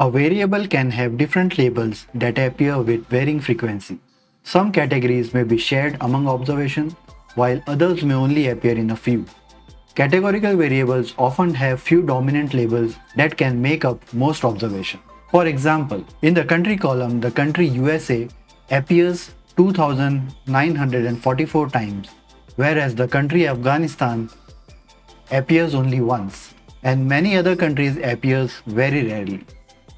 A variable can have different labels that appear with varying frequency. Some categories may be shared among observations, while others may only appear in a few. Categorical variables often have few dominant labels that can make up most observations. For example, in the country column, the country USA appears 2,944 times, whereas the country Afghanistan appears only once, and many other countries appears very rarely.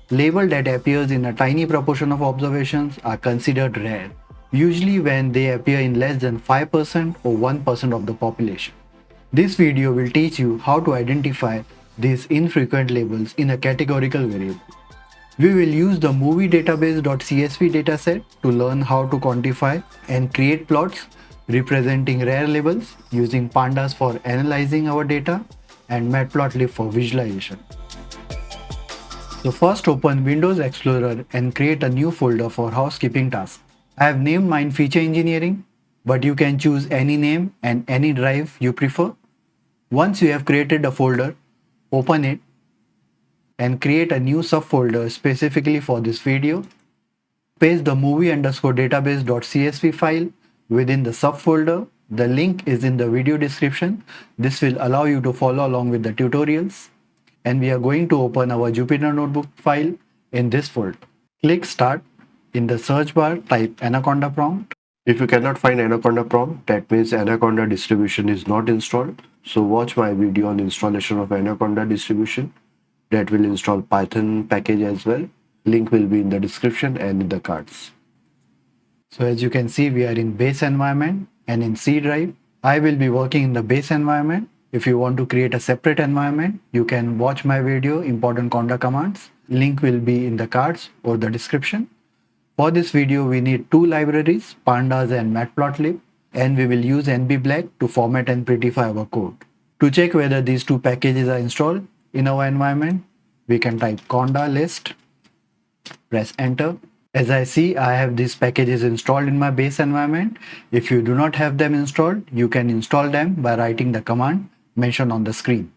Label that appears in a tiny proportion of observations are considered rare, usually when they appear in less than 5% or 1% of the population. This video will teach you how to identify these infrequent labels in a categorical variable. We will use the movie database.csv dataset to learn how to quantify and create plots representing rare labels using Pandas for analyzing our data and matplotlib for visualization. So first open Windows Explorer and create a new folder for housekeeping tasks. I have named mine Feature Engineering, but you can choose any name and any drive you prefer. Once you have created a folder, open it and create a new subfolder specifically for this video. Paste the movie_database.csv file within the subfolder. The link is in the video description. This will allow you to follow along with the tutorials. And we are going to open our Jupyter Notebook file in this folder. Click Start. In the search bar, type Anaconda prompt. If you cannot find Anaconda prompt, that means Anaconda distribution is not installed. So watch my video on installation of Anaconda distribution. That will install Python package as well. Link will be in the description and in the cards. So as you can see, we are in base environment and in C drive. I will be working in the base environment. If you want to create a separate environment, you can watch my video, Important Conda Commands. Link will be in the cards or the description. For this video, we need two libraries, Pandas and matplotlib, and we will use NBBlack to format and prettify our code. To check whether these two packages are installed in our environment, we can type conda list, press enter. As I see, I have these packages installed in my base environment. If you do not have them installed, you can install them by writing the command mentioned on the screen.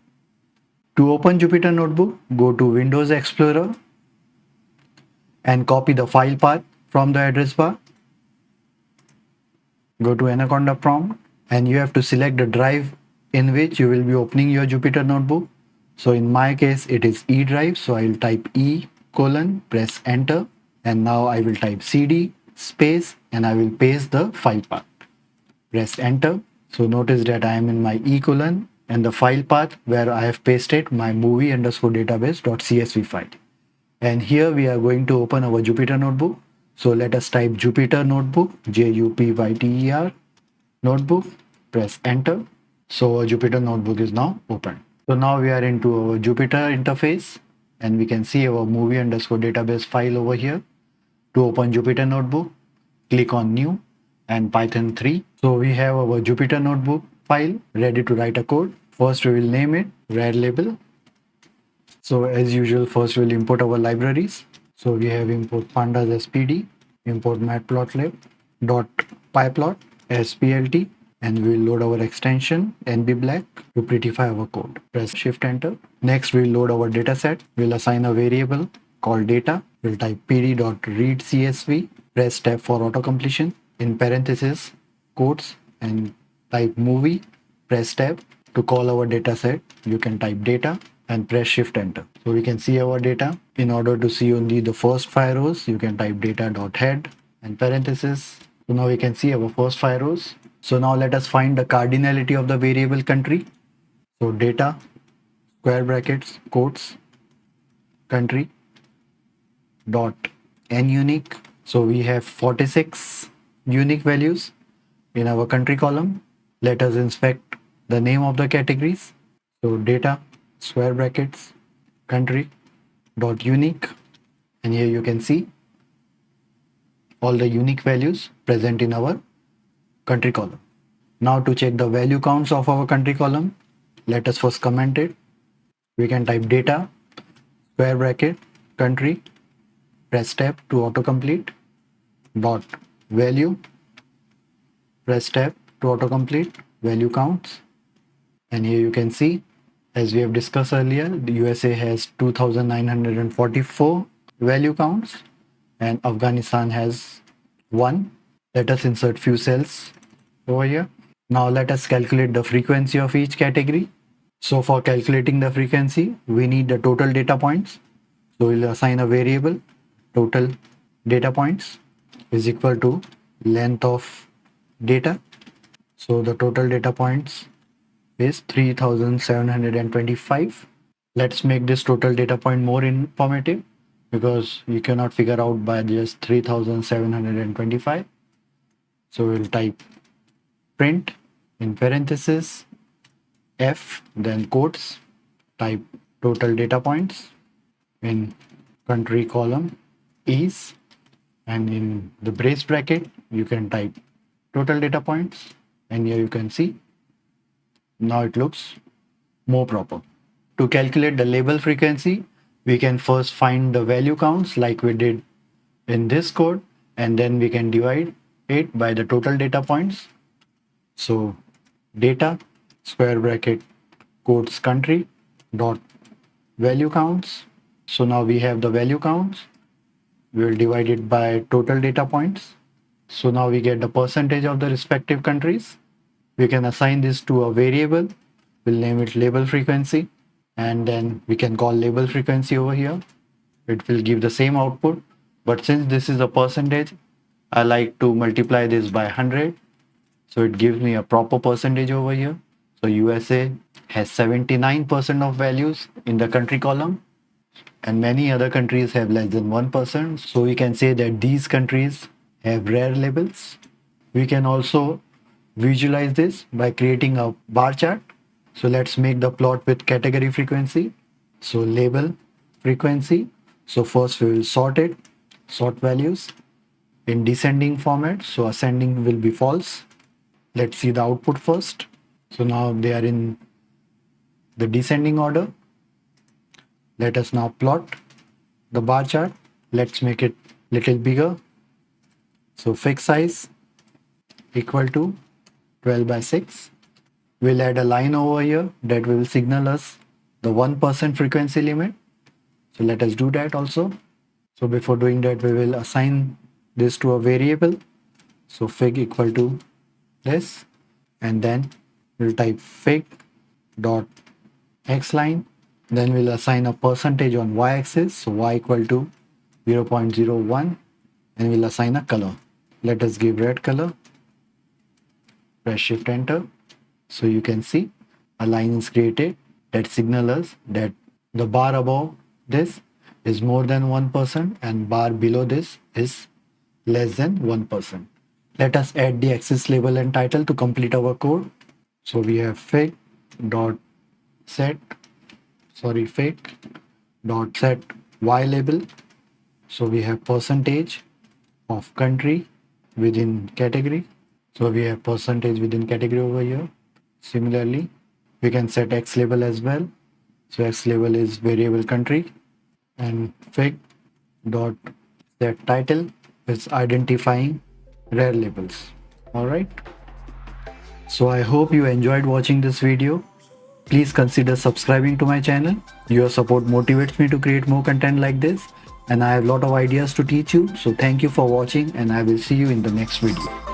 To open Jupyter Notebook, go to Windows Explorer and copy the file path from the address bar. Go to Anaconda prompt and you have to select the drive in which you will be opening your Jupyter Notebook. So in my case, it is E drive. So I will type E:, press enter. And now I will type cd space and I will paste the file path. Press enter. So notice that I am in my E:, and the file path where I have pasted my movie_database.csv file. And here we are going to open our Jupyter Notebook. So let us type Jupyter Notebook, Jupyter Notebook, press enter. So our Jupyter Notebook is now open. So now we are into our Jupyter interface and we can see our movie_database file over here. To open Jupyter Notebook, click on New and Python 3. So we have our Jupyter Notebook file ready to write a code. First we will name it Rare Label. So as usual, first we'll import our libraries. So we have import pandas spd, import matplotlib, .pyplot, splt, and we'll load our extension NBBlack to prettify our code. Press Shift Enter. Next we'll load our dataset. We'll assign a variable called data. We'll type pd.readcsv, press tab for auto completion, in parentheses, quotes, and type movie, press tab. To call our dataset, you can type data and press Shift Enter. So we can see our data. In order to see only the first 5 rows, you can type data.head and parentheses. So now we can see our first 5 rows. So now let us find the cardinality of the variable country. So data, square brackets, quotes, country, dot n unique. So we have 46 unique values in our country column. Let us inspect the name of the categories. So data, square brackets, country, dot unique, and here you can see all the unique values present in our country column. Now to check the value counts of our country column, let us first comment it. We can type data, square bracket, country, press tab to autocomplete, dot value, press tab to autocomplete, value counts, and here you can see, as we have discussed earlier, the USA has 2,944 value counts and Afghanistan has 1. Let us insert few cells over here. Now let us calculate the frequency of each category. So for calculating the frequency, we need the total data points. So we'll assign a variable total data points is equal to length of data. So the total data points is 3725. Let's make this total data point more informative because you cannot figure out by just 3725. So we'll type print in parentheses f, then quotes, type total data points in country column is, and in the brace bracket you can type total data points, and here you can see now it looks more proper. To calculate the label frequency, we can first find the value counts like we did in this code, and then we can divide it by the total data points. So data square bracket quotes country dot value counts. So now we have the value counts. We will divide it by total data points. So now we get the percentage of the respective countries. We can assign this to a variable. We'll name it label frequency, and then we can call label frequency over here. It will give the same output, but since this is a percentage, I like to multiply this by 100. So it gives me a proper percentage over here. So USA has 79% of values in the country column, and many other countries have less than 1%. So we can say that these countries have rare labels. We can also visualize this by creating a bar chart. So let's make the plot with category frequency. So label frequency. So first we will sort it, sort values in descending format. So ascending will be false. Let's see the output first. So now they are in the descending order. Let us now plot the bar chart. Let's make it little bigger. So fixed size equal to 12 by 6. We'll add a line over here that will signal us the 1% frequency limit. So let us do that also. So before doing that, we will assign this to a variable. So fig equal to this, and then we'll type fig dot x line. Then we'll assign a percentage on y-axis. So y equal to 0.01, and we'll assign a color. Let us give red color. Press shift enter. So you can see a line is created that signals us that the bar above this is more than 1% and bar below this is less than 1%. Let us add the axis label and title to complete our code. So we have fig dot set y label. So we have percentage of country within category. So we have percentage within category over here. Similarly, we can set X label as well. So X label is variable country, and fig dot set title is identifying rare labels. All right. So I hope you enjoyed watching this video. Please consider subscribing to my channel. Your support motivates me to create more content like this, and I have a lot of ideas to teach you. So thank you for watching, and I will see you in the next video.